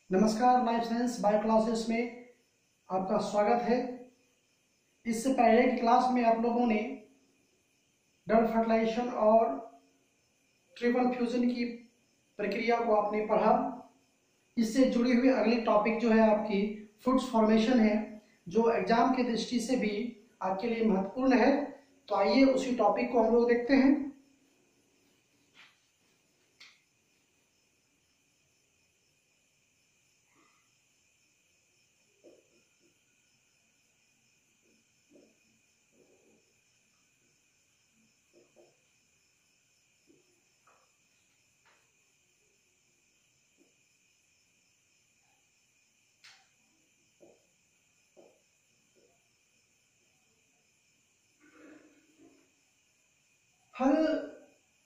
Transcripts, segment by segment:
नमस्कार, life science bio classes में आपका स्वागत है। इससे पहले की क्लास में आप लोगों ने डबल फर्टिलाइजेशन और ट्रिपल फ्यूजन की प्रक्रिया को आपने पढ़ा। इससे जुड़ी हुई अगली टॉपिक जो है आपकी फूड्स फॉर्मेशन है, जो एग्जाम की दृष्टि से भी आपके लिए महत्वपूर्ण है। तो आइए उसी टॉपिक को हम लोग देखते हैं। फल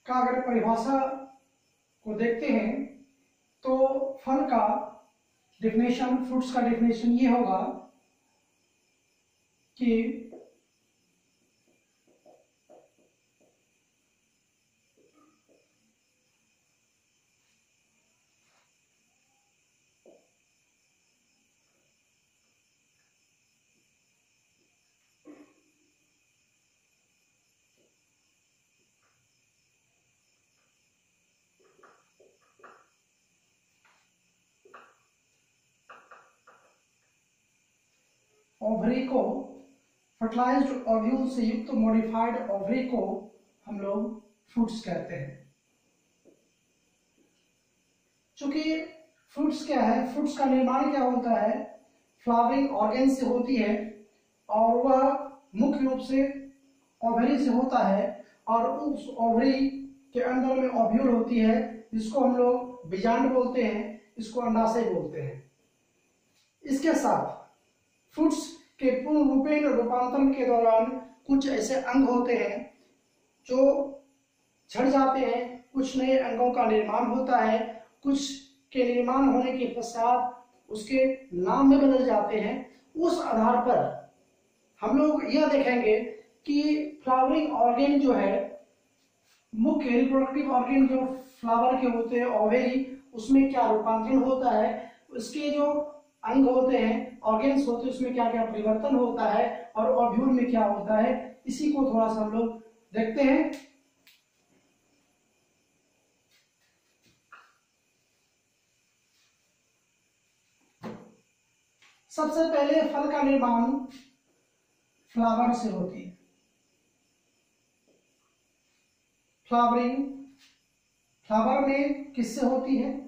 का अगर परिभाषा को देखते हैं तो फल का डेफिनेशन, फ्रूट्स का डेफिनेशन ये होगा कि ओवरी को, फर्टिलाइज्ड ओव्यूल से युक्त मॉडिफाइड ओवरी को हम लोग फ्रूट्स कहते हैं। चूंकि फ्रूट्स क्या है, फ्रूट्स का निर्माण क्या होता है, फ्लावरिंग ऑर्गेन से होती है और वह मुख्य रूप से ओवरी से होता है और उस ओवरी के अंदर में ओव्यूल होती है, जिसको हम लोग बीजांड बोलते हैं, इसको अंडाशय बोलते हैं। इसके साथ फ्रूट्स के पूर्ण रूपेण रूपांतरण के दौरान कुछ ऐसे अंग होते हैं जो झड़ जाते हैं, कुछ नए अंगों का निर्माण होता है, कुछ के निर्माण होने के पश्चात उसके नाम में बदल जाते हैं। उस आधार पर हम लोग यह देखेंगे कि फ्लावरिंग ऑर्गेन जो है, मुख्य रिप्रोडक्टिव ऑर्गेन जो फ्लावर के होते हैं ओवेरी, उसमें क्या रूपांतरण होता है, उसके जो अंग होते हैं, ऑर्गेन्स होते हैं, उसमें क्या क्या परिवर्तन होता है और ओव्यूल में क्या होता है, इसी को थोड़ा सा हम लोग देखते हैं। सबसे पहले फल का निर्माण फ्लावर से होती है। फ्लावरिंग फ्लावर में किससे होती है?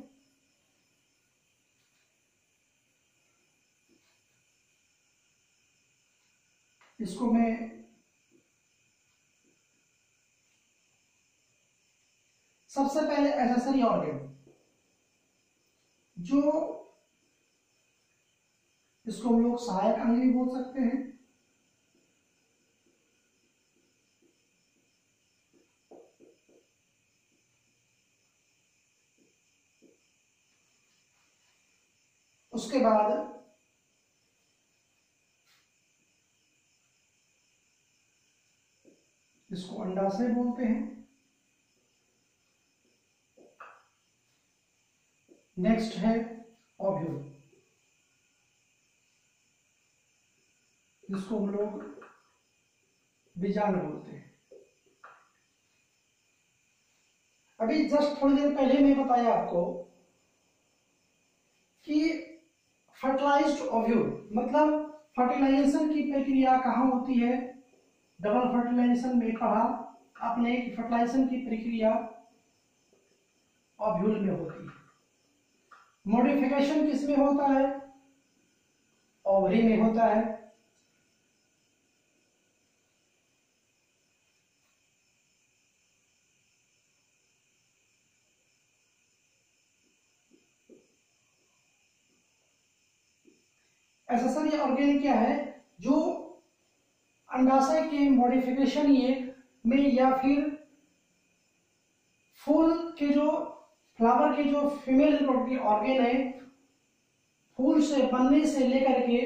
इसको मैं सबसे पहले एक्सेसरी ऑर्गन, जो इसको हम लोग सहायक अंग भी बोल सकते हैं, उसके बाद इसको अंडाशय बोलते हैं। नेक्स्ट है ओव्यूल, जिसको हम लोग बीजांड बोलते हैं। अभी जस्ट थोड़ी देर पहले मैं बताया आपको कि फर्टिलाइज्ड ओव्यूल मतलब फर्टिलाइजेशन की प्रक्रिया कहाँ होती है। डबल फर्टिलाइजेशन में पढ़ा आपने कि फर्टिलाइजेशन की प्रक्रिया ओव्यूल में होती है। मॉडिफिकेशन किसमें होता है? ओवरी में होता है। एक्सेसरी ऑर्गेन क्या है? जो अंडाशय के मॉडिफिकेशन ये में या फिर फूल के जो फ्लावर के जो फीमेल रिप्रोडक्टिव ऑर्गेन है, फूल से बनने से लेकर के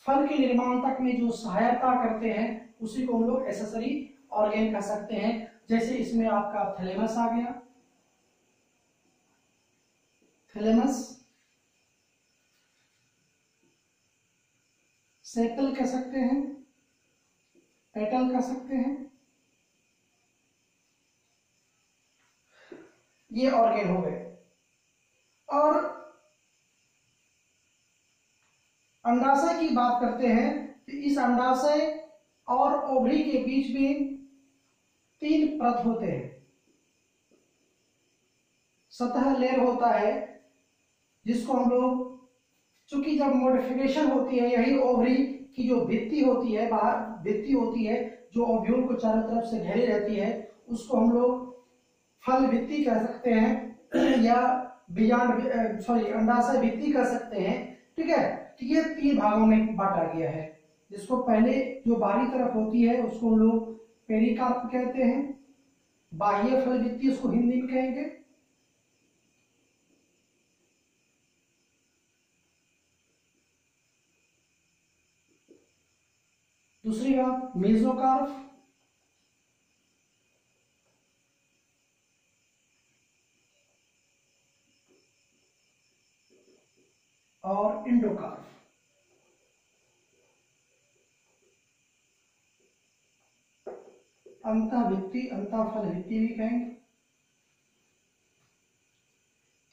फल के निर्माण तक में जो सहायता करते हैं, उसी को हम लोग एक्सेसरी ऑर्गेन कह सकते हैं। जैसे इसमें आपका थैलेमस आ गया, थैलेमस सेपल कह सकते हैं, पेटल कह सकते हैं, ये ऑर्गेन हो गए। और अंडाशय की बात करते हैं तो इस अंडाशय और ओवरी के बीच में 3 परत होते हैं। सतह लेयर होता है जिसको हम लोग, चूंकि जब मॉडिफिकेशन होती है, यही ओवरी की जो भित्ति होती है, बाहर भित्ति होती है जो ओव्यूल को चारों तरफ से घेरी रहती है, उसको हम लोग फल भित्ति कह सकते हैं या बीजांड सॉरी अंडाशय भित्ति कह सकते हैं। ठीक है, तो ये 3 भागों में बांटा गया है, जिसको पहले जो बाहरी तरफ होती है उसको हम लोग पेरिकार्प कहते हैं, बाह्य फल भित्ति उसको हिंदी में कहेंगे। दूसरी बात मेसोकार्प, और इंडोकार्प। अंतःभित्ति, अंतःफल भित्ति भी कहेंगे।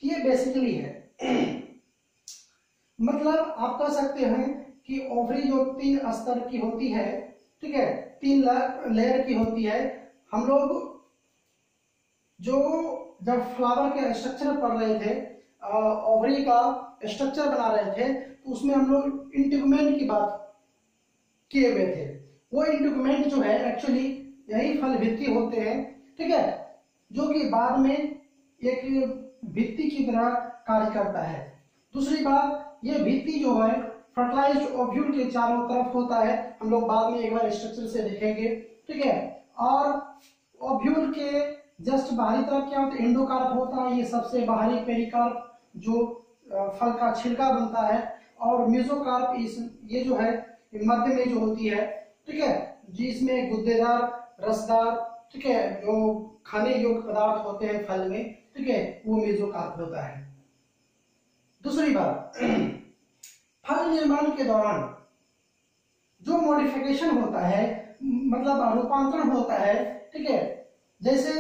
ये बेसिकली है मतलब आप कह सकते हैं कि ओवरी जो 3 स्तर की होती है, ठीक है, 3 लेयर की होती है। हम लोग जो जब फ्लावर के स्ट्रक्चर पढ़ रहे थे, ओवरी का स्ट्रक्चर बना रहे थे, तो उसमें हम लोग इंटीगुमेंट की बात किए हुए थे। वो इंटीगुमेंट जो है एक्चुअली यही फल भित्ति होते हैं, ठीक है, जो कि बाद में एक भित्ति की तरह कार्य करता है। दूसरी बात, ये भित्ति जो है फर्टिलाइज्ड ओव्यूल के चारों तरफ होता है, हम लोग बाद में एक बार स्ट्रक्चर से देखेंगे। ठीक है, और ओव्यूल के जस्ट बाहरी तरफ क्या होता है, एंडोकार्प होता है, ये सबसे बाहरी पेरिकार्प जो फल का छिलका बनता है, और मेसोकार्प ये जो है मध्य में जो होती है, ठीक है, जिसमें गुद्देदार, रसदार, ठीक है, जो खाने योग्य पदार्थ होते हैं फल में, ठीक है, वो मेसोकार्प होता है। दूसरी बात, फल निर्माण के दौरान जो मॉडिफिकेशन होता है, मतलब रूपांतरण होता है, ठीक है, जैसे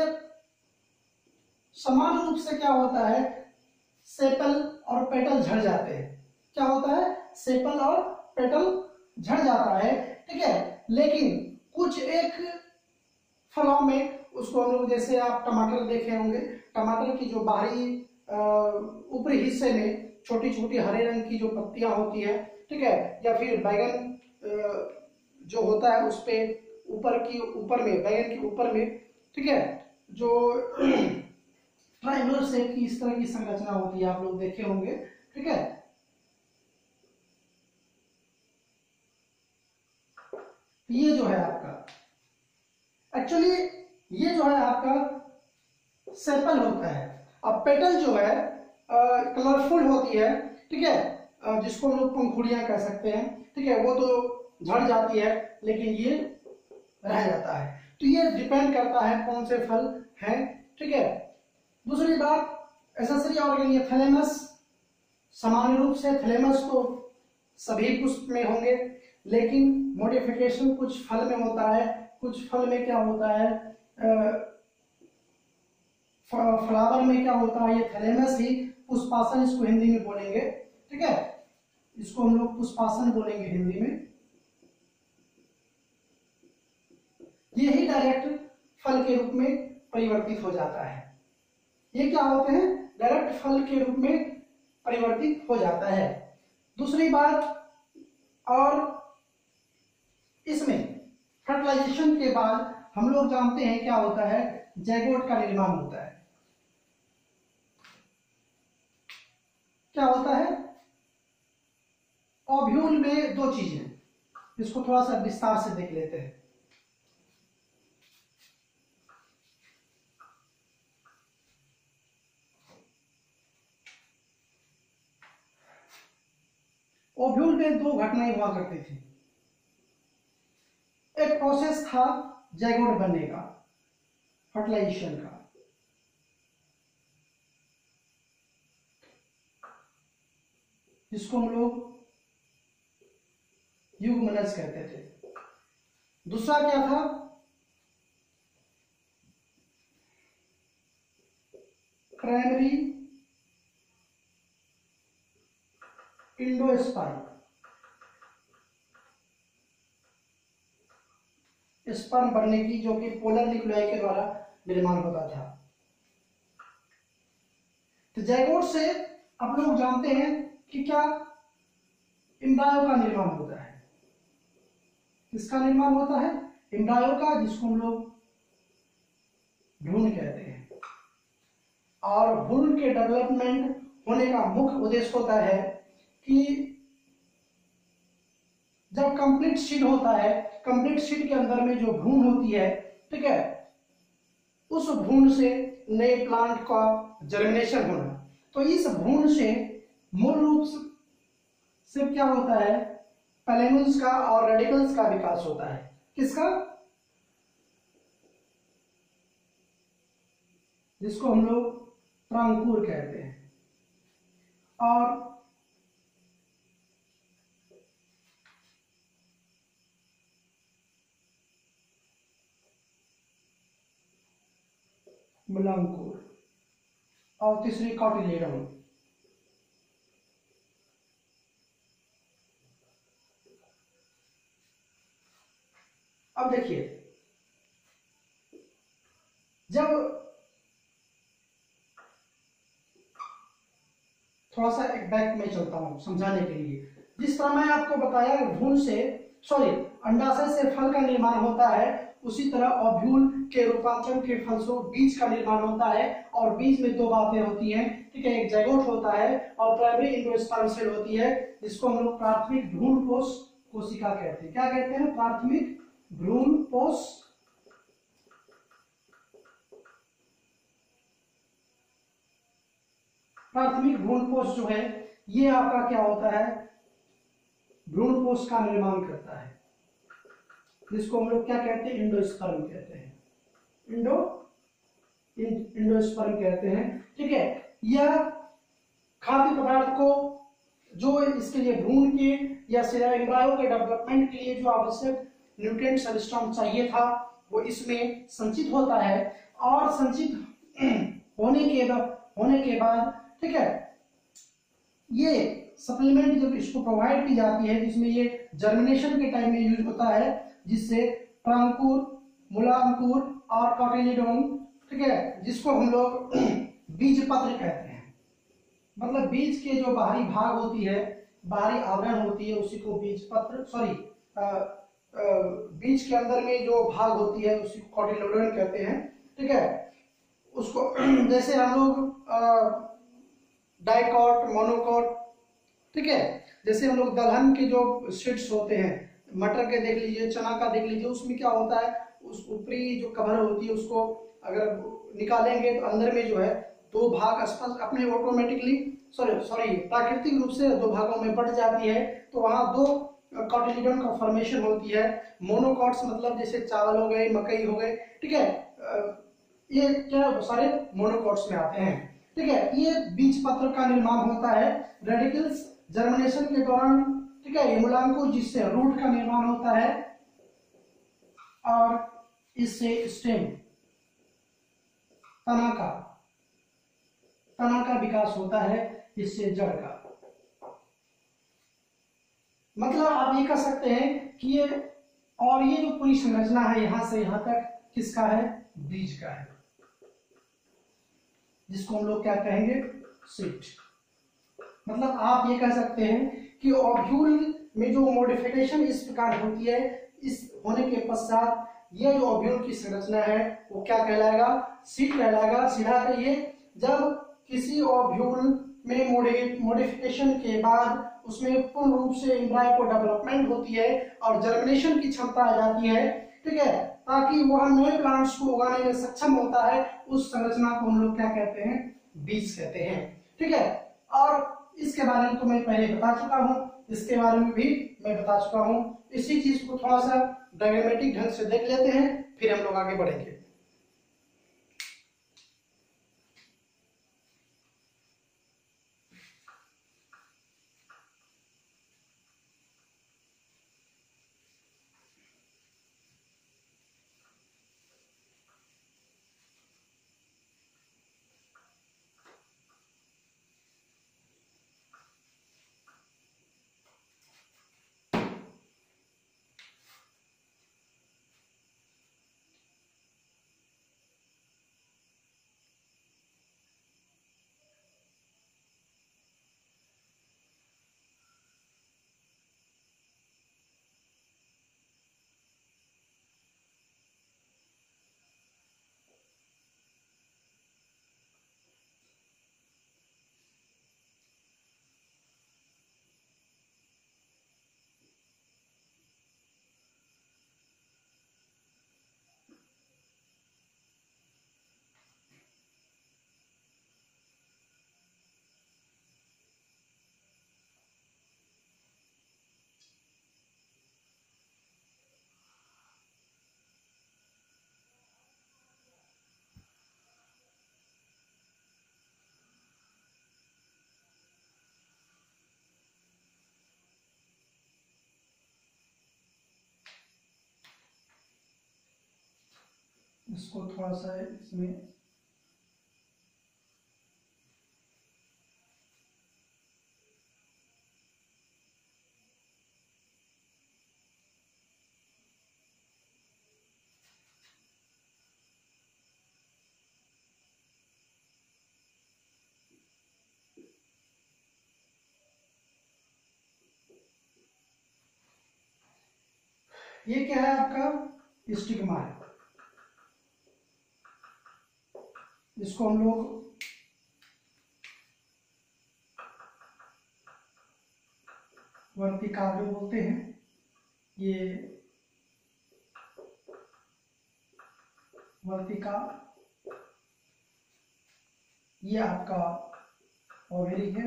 समान रूप से क्या होता है, सेपल और पेटल झड़ जाते हैं। क्या होता है, सेपल और पेटल झड़ जाता है, ठीक है, लेकिन कुछ एक फलों में उसको हम लोग, जैसे आप टमाटर देखे होंगे, टमाटर की जो बाहरी ऊपरी हिस्से में छोटी छोटी हरे रंग की जो पत्तियां होती है, ठीक है, या फिर बैगन जो होता है उस पे ऊपर में, बैगन के ऊपर में, ठीक है, जो ट्रायंगुलर शेप की इस तरह की संरचना होती है, आप लोग देखे होंगे। ठीक है, ये जो है आपका एक्चुअली ये जो है आपका सेपल होता है। अब पेटल जो है कलरफुल होती है, ठीक है, जिसको हम लोग पंखुड़ियां कह सकते हैं, ठीक है, वो तो झड़ जाती है लेकिन ये रह जाता है। तो ये डिपेंड करता है कौन से फल हैं, ठीक है। दूसरी बात, एसेसरी ऑर्गन, ये थैलेमस, सामान्य रूप से थैलेमस तो सभी पुष्प में होंगे, लेकिन मॉडिफिकेशन कुछ फल में होता है, कुछ फल में क्या होता है, फ्लावर में क्या होता है, ये थैलेमस ही, पुष्पासन इसको हिंदी में बोलेंगे, ठीक है, इसको हम लोग पुष्पासन बोलेंगे हिंदी में। यही डायरेक्ट फल के रूप में परिवर्तित हो जाता है। ये क्या होते हैं, डायरेक्ट फल के रूप में परिवर्तित हो जाता है। दूसरी बात, और इसमें फर्टिलाइजेशन के बाद हम लोग जानते हैं क्या होता है, जैगोट का निर्माण होता है। क्या होता है, ओव्यूल में 2 चीजें, इसको थोड़ा सा विस्तार से देख लेते हैं। ओव्यूल में 2 घटनाएं हुआ करती थी। एक प्रोसेस था जैगोट बनने का, फर्टिलाइजेशन का, जिसको हम लोग युग्मनज कहते थे। दूसरा क्या था, प्राइमरी इंडोस्पर्म, स्पर्म बनने की, जो कि पोलर न्यूक्लियाई के द्वारा निर्माण होता था। तो जैगोट से आप लोग जानते हैं कि क्या एम्ब्रायो का निर्माण होता है। किसका निर्माण होता है? एम्ब्रायो का, जिसको हम लोग भ्रूण कहते हैं। और भ्रूण के डेवलपमेंट होने का मुख्य उद्देश्य होता है कि जब कंप्लीट सीड होता है, कंप्लीट सीड के अंदर में जो भ्रूण होती है, ठीक है, उस भ्रूण से नए प्लांट का जर्मिनेशन होना। तो इस भ्रूण से मूल रूप से क्या होता है, पैलेनुल्स का और रेडिकल्स का विकास होता है। किसका? जिसको हम लोग प्रांकुर कहते हैं। और मुलांकुर, और तीसरी कॉटिलेडोन। अब देखिए, जब थोड़ा सा एक बैक में चलता हूं समझाने के लिए। जिस तरह मैं आपको बताया भ्रूण से, सॉरी, अंडाशय से फल का निर्माण होता है, उसी तरह ओव्यूल के रूपांतरण के फलस्वरूप बीज का निर्माण होता है। और बीज में दो बातें होती हैं, ठीक है, एक जैगोट होता है और प्राइमरी इंडोस्पर्म सेल होती है, जिसको हम लोग प्राथमिक भ्रूणपोष कोशिका कहते हैं। क्या कहते हैं? प्राथमिक भ्रूणपोष प्राथमिक भ्रूणपोष जो है, ये आपका क्या होता है, भ्रूणपोष का निर्माण करता है, जिसको हम लोग क्या कहते हैं, इंडोस्पर्म कहते हैं। इंडोस्पर्म कहते हैं, ठीक है। यह खाद्य पदार्थ को, जो इसके लिए भ्रूण के या एम्ब्रायो के डेवलपमेंट के लिए जो आवश्यक न्यूट्रिएंट सबस्ट्रेट चाहिए था, वो इसमें संचित होता है। और संचित होने के बाद, ठीक है, ये सप्लीमेंट जब इसको प्रोवाइड की जाती है, जिसमें ये जर्मिनेशन के टाइम में यूज होता है, जिससे प्रांकुर, मूलांकुर और कॉटिलेडोन, ठीक है, जिसको हम लोग बीज पत्र कहते हैं। मतलब बीज के जो बाहरी भाग होती है, बाहरी आवरण होती है, उसी को बीज पत्र, सॉरी, बीज के अंदर में जो भाग होती है उसी को कॉटिलेडोन कहते हैं, ठीक है। उसको जैसे हम लोग डाइकॉट, मोनोकॉट, ठीक है, जैसे हम लोग दलहन के जो सीड्स होते हैं, मटर के देख लीजिए, चना का देख लीजिए, उसमें क्या होता है, उस ऊपरी जो कवर होती है उसको अगर निकालेंगे तो अंदर में जो है दो भाग स्पष्ट अपने ऑटोमेटिकली, सॉरी प्राकृतिक रूप से दो भागों में बट जाती है। तो वहां दो कॉटिलेडोन का फॉर्मेशन होती है। मोनोकॉट्स मतलब जैसे चावल हो गए, मकई हो गए, ठीक है, ये क्या सारे मोनोकॉट्स में आते हैं, ठीक है। ये बीज पत्र का निर्माण होता है। रेडिकल्स जर्मिनेशन के दौरान, ठीक है, मूलांकुर, जिससे रूट का निर्माण होता है, और इससे स्टेम, तना का विकास होता है, इससे जड़ का। मतलब आप ये कह सकते हैं कि ये, और ये जो पूरी संरचना है यहां से यहां तक किसका है, बीज का है, जिसको हम लोग क्या कहेंगे, सीड। मतलब आप ये कह सकते हैं कि ओव्यूल में जो मॉडिफिकेशन इस प्रकार होती है, इस होने के पश्चात ये जो ओव्यूल की संरचना है वो क्या कहलाएगा, सीड कहलाएगा। सीधा कहिए, जब किसी ओव्यूल में मॉडिफिकेशन के बाद उसमें पूर्ण रूप से एम्ब्रायो को डेवलपमेंट होती है और जर्मिनेशन की क्षमता आ जाती है, ठीक है, ताकि वह नए प्लांट्स को उगाने में सक्षम होता है, उस संरचना को हम लोग क्या कहते हैं, बीज कहते हैं, ठीक है। और इसके बारे में तो मैं पहले बता चुका हूं, इसके बारे में भी मैं बता चुका हूं। इसी चीज को थोड़ा सा डायग्रामेटिक ढंग से देख लेते हैं, फिर हम लोग आगे बढ़ेंगे। इसको थोड़ा सा इसमें ये क्या है आपका स्टिग्मा है। इसको हम लोग वर्तिका जो बोलते हैं। ये वर्तिका, ये आपका ओवरी है,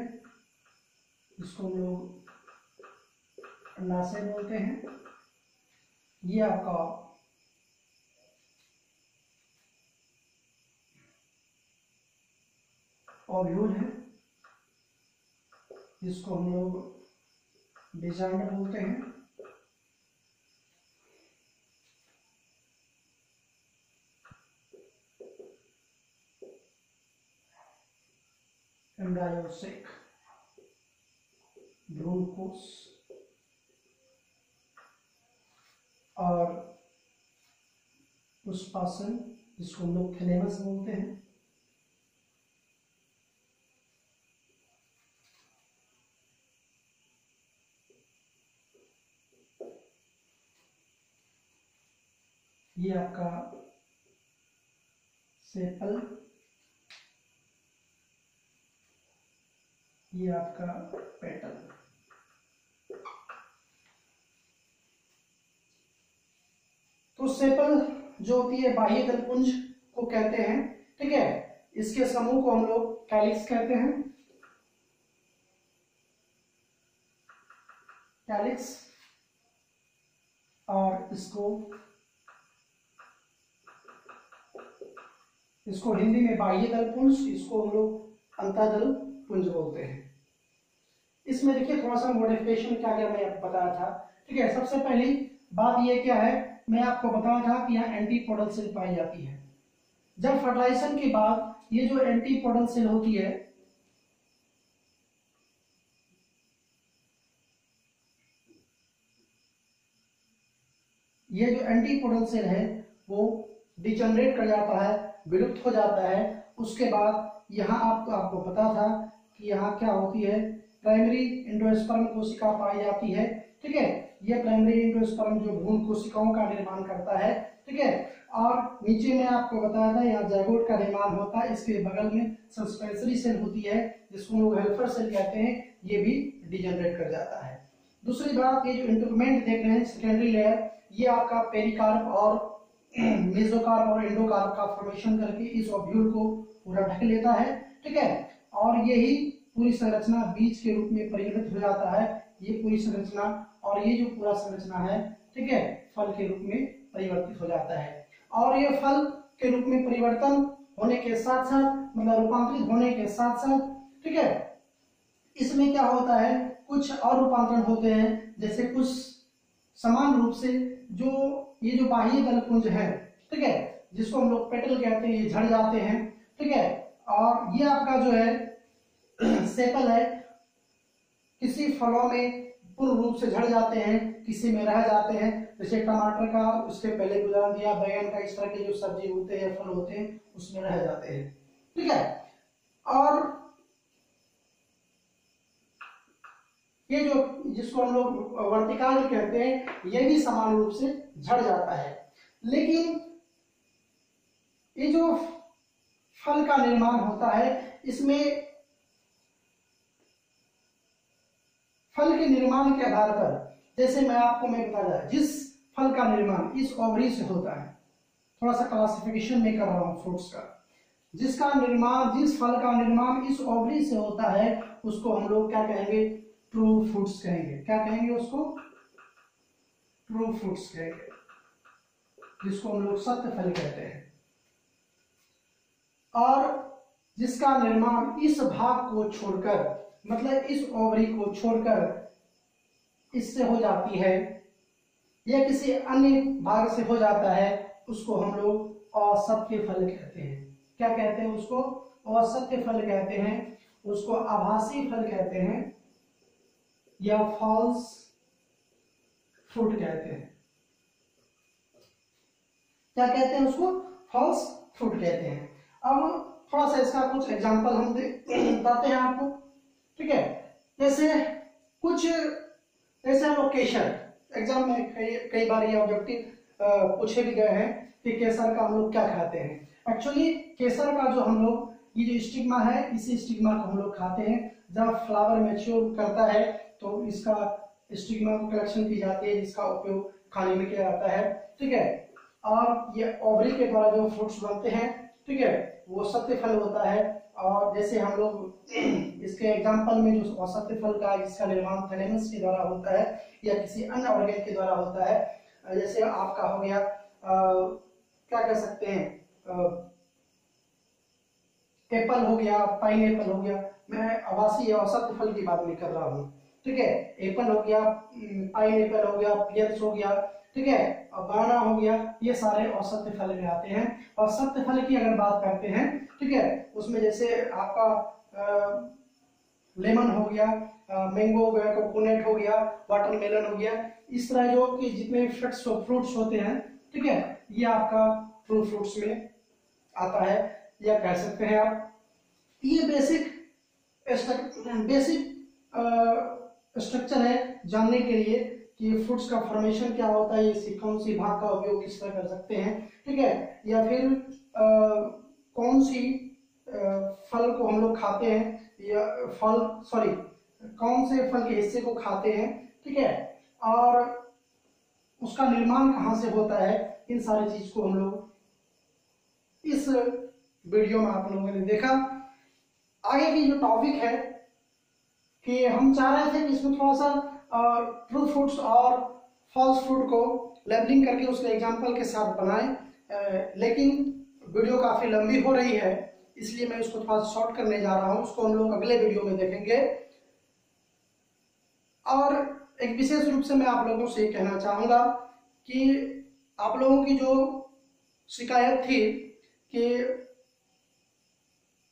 इसको हम लोग अंडाशय बोलते हैं। ये आपका ओव्यूल है, जिसको हम लोग बीजांड बोलते हैं। एम्ब्रायोसिक भ्रूणकोश और पुष्पासन, जिसको हम लोग थैलेमस बोलते हैं। ये आपका सेपल, ये आपका पेटल। तो सेपल जो होती है बाह्य दलपुंज को कहते हैं, ठीक है। इसके समूह को हम लोग कैलिक्स कहते हैं, कैलिक्स। और इसको हिंदी में बाह्य दलपुंज, इसको हम लोग अंतःदल पुंज बोलते हैं। इसमें देखिए थोड़ा सा मॉडिफिकेशन क्या क्या मैं आपको बताया था, ठीक है। सबसे पहली बात ये क्या है, मैं आपको बताया था कि यहाँ एंटीपोडल सेल पाई जाती है। जब फर्टिलाइजेशन के बाद ये जो एंटीपोडल सेल होती है, ये जो एंटीपोडल सेल है वो डिजनरेट कर जाता है, विलुप्त हो जाता है। उसके बाद यहाँ आपको पता था कि यहाँ क्या होती है, प्राइमरी एंडोस्पर्म कोशिका पाई जाती है, ठीक है। ये प्राइमरी एंडोस्पर्म जो भ्रूण कोशिकाओं का निर्माण करता है, ठीक है। और नीचे में आपको बताया था यहाँ जाइगोट का निर्माण होता है। इसके बगल में सस्पेंसरी सेल होती है, जिसको हम लोग हेल्पर सेल कहते हैं, ये भी डिजनरेट कर जाता है। दूसरी बात, ये जो इंटरमेंट देख रहे हैं सेकेंडरी लेयर, ये आपका पेरिकार्प और मेसोकार्प और एंडोकार्प का फॉर्मेशन करके इस ओव्यूल को पूरा ढक लेता है, ठीक है। और यही पूरी संरचना बीज के रूप में परिणत हो जाता है, ये पूरी संरचना। और ये जो पूरा संरचना है, ठीक है, फल के रूप में परिवर्तित हो जाता है। और ये फल के रूप में परिवर्तन होने के साथ साथ, मतलब रूपांतरित होने के साथ साथ, ठीक है, इसमें क्या होता है, कुछ और रूपांतरण होते हैं। जैसे कुछ समान रूप से ये जो बाह्य दलपुंज है, ठीक है, जिसको हम लोग पेटल कहते हैं, ये झड़ जाते हैं, ठीक है। और ये आपका जो है सेपल है, किसी फलों में पूर्ण रूप से झड़ जाते हैं, किसी में रह जाते हैं। जैसे टमाटर का उसके पहले उदाहरण दिया, बैंगन का, इस तरह के जो सब्जी होते हैं, फल होते हैं, उसमें रह जाते हैं, ठीक है। और ये जो जिसको हम लोग वर्तिकाल कहते हैं, ये भी समान रूप से झड़ जाता है। लेकिन ये जो फल का निर्माण होता है, इसमें फल के निर्माण के आधार पर, जैसे मैं बताया, जिस फल का निर्माण इस ओवरी से होता है, थोड़ा सा क्लासिफिकेशन में कर रहा हूं फ्रूट्स का, जिस फल का निर्माण इस ओवरी से होता है, उसको हम लोग क्या कहेंगे, ट्रू फ्रूट्स कहेंगे। क्या कहेंगे उसको, ट्रू फ्रूट्स कहेंगे, जिसको हम लोग सत्य फल कहते हैं। और जिसका निर्माण इस भाग को छोड़कर, मतलब इस ओवरी को छोड़कर इससे हो जाती है, या किसी अन्य भाग से हो जाता है, उसको हम लोग असत्य फल कहते हैं। क्या कहते हैं उसको? असत्य फल कहते हैं, उसको आभासी फल कहते हैं, या फॉल्स फ्रूट कहते हैं। क्या कहते हैं उसको? फॉल्स फ्रूट कहते हैं। अब थोड़ा सा इसका कुछ एग्जांपल हम बताते हैं आपको, ठीक है। जैसे कुछ, जैसे हम लोग केसर, एग्जाम में कई बार ये ऑब्जेक्टिव पूछे भी गए हैं कि केसर का हम लोग क्या खाते हैं। एक्चुअली केसर का जो हम लोग, ये जो स्टिग्मा है, इसी स्टिग्मा को हम लोग खाते हैं। जब फ्लावर मैच्योर करता है तो इसका स्टिग्मा को कलेक्शन की जाती है, जिसका उपयोग खाने में किया जाता है, ठीक है। और ये ओवरी के द्वारा जो फ्रूट्स बनते हैं, ठीक है, वो सत्य फल होता है। और जैसे हम लोग इसके एग्जांपल में जो असत्य फल का, जिसका निर्माण थैलेमस के द्वारा होता है या किसी अन्य ऑर्गन के द्वारा होता है, जैसे आपका हो गया क्या कह सकते हैं, एप्पल हो गया, पाइन एप्पल हो गया। मैं आभासी या असत्य फल की बात नहीं कर रहा हूँ, ठीक है। एप्पल हो गया, पाइन एप्पल हो गया, पियर्स हो गया, ठीक है, बनाना हो गया, ये सारे असत्य फल में आते हैं। और सत्य फल की अगर बात करते हैं, ठीक है, उसमें जैसे आपका लेमन हो गया, मैंगो हो गया, कोकोनट हो गया, वाटरमेलन हो गया, इस तरह जो कि जितने फ्रूट्स होते हैं, ठीक है, ये आपका ट्रू फ्रूट्स में आता है, या कह सकते हैं आप। ये बेसिक स्ट्रक्चर है जानने के लिए कि फ्रूट्स का फॉर्मेशन क्या होता है, ये कौन सी भाग का उपयोग किस तरह कर सकते हैं, ठीक है, या फिर कौन सी फल को हम लोग खाते हैं, या कौन से फल के हिस्से को खाते हैं, ठीक है, और उसका निर्माण कहाँ से होता है। इन सारी चीज को हम लोग इस वीडियो में आप लोगों ने देखा। आगे की जो टॉपिक है कि हम चाह रहे थे कि इसमें थोड़ा सा ट्रू फ्रूट्स और फॉल्स फ्रूट को लेबलिंग करके उसके एग्जाम्पल के साथ बनाएं, लेकिन वीडियो काफी लंबी हो रही है, इसलिए मैं इसको थोड़ा शॉर्ट करने जा रहा हूं। उसको हम लोग अगले वीडियो में देखेंगे। और एक विशेष रूप से मैं आप लोगों से ये कहना चाहूंगा कि आप लोगों की जो शिकायत थी कि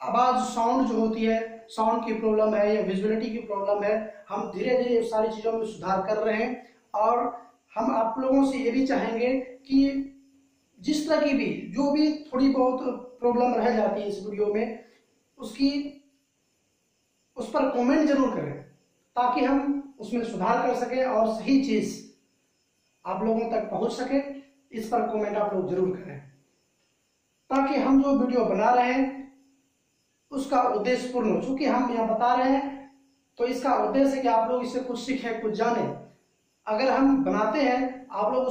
आवाज, साउंड जो होती है, साउंड की प्रॉब्लम है या विजुअलिटी की प्रॉब्लम है, हम धीरे धीरे सारी चीजों में सुधार कर रहे हैं। और हम आप लोगों से ये भी चाहेंगे कि जिस तरह की भी, जो भी थोड़ी बहुत प्रॉब्लम रह जाती है इस वीडियो में, उस पर कमेंट जरूर करें, ताकि हम उसमें सुधार कर सके और सही चीज आप लोगों तक पहुंच सके। इस पर कमेंट आप लोग जरूर करें, ताकि हम जो वीडियो बना रहे हैं उसका उद्देश्य पूर्ण हो। चूंकि हम यहाँ बता रहे हैं तो इसका उद्देश्य है कि आप लोग इससे कुछ सीखें, कुछ जाने। अगर हम बनाते हैं, आप लोग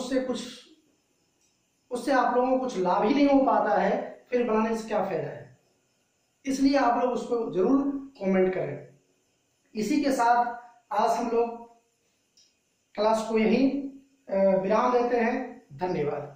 उससे आप लोगों को कुछ लाभ ही नहीं हो पाता है, फिर बनाने से क्या फायदा है। इसलिए आप लोग उसको जरूर कमेंट करें। इसी के साथ आज हम लोग क्लास को यहीं विराम देते हैं। धन्यवाद।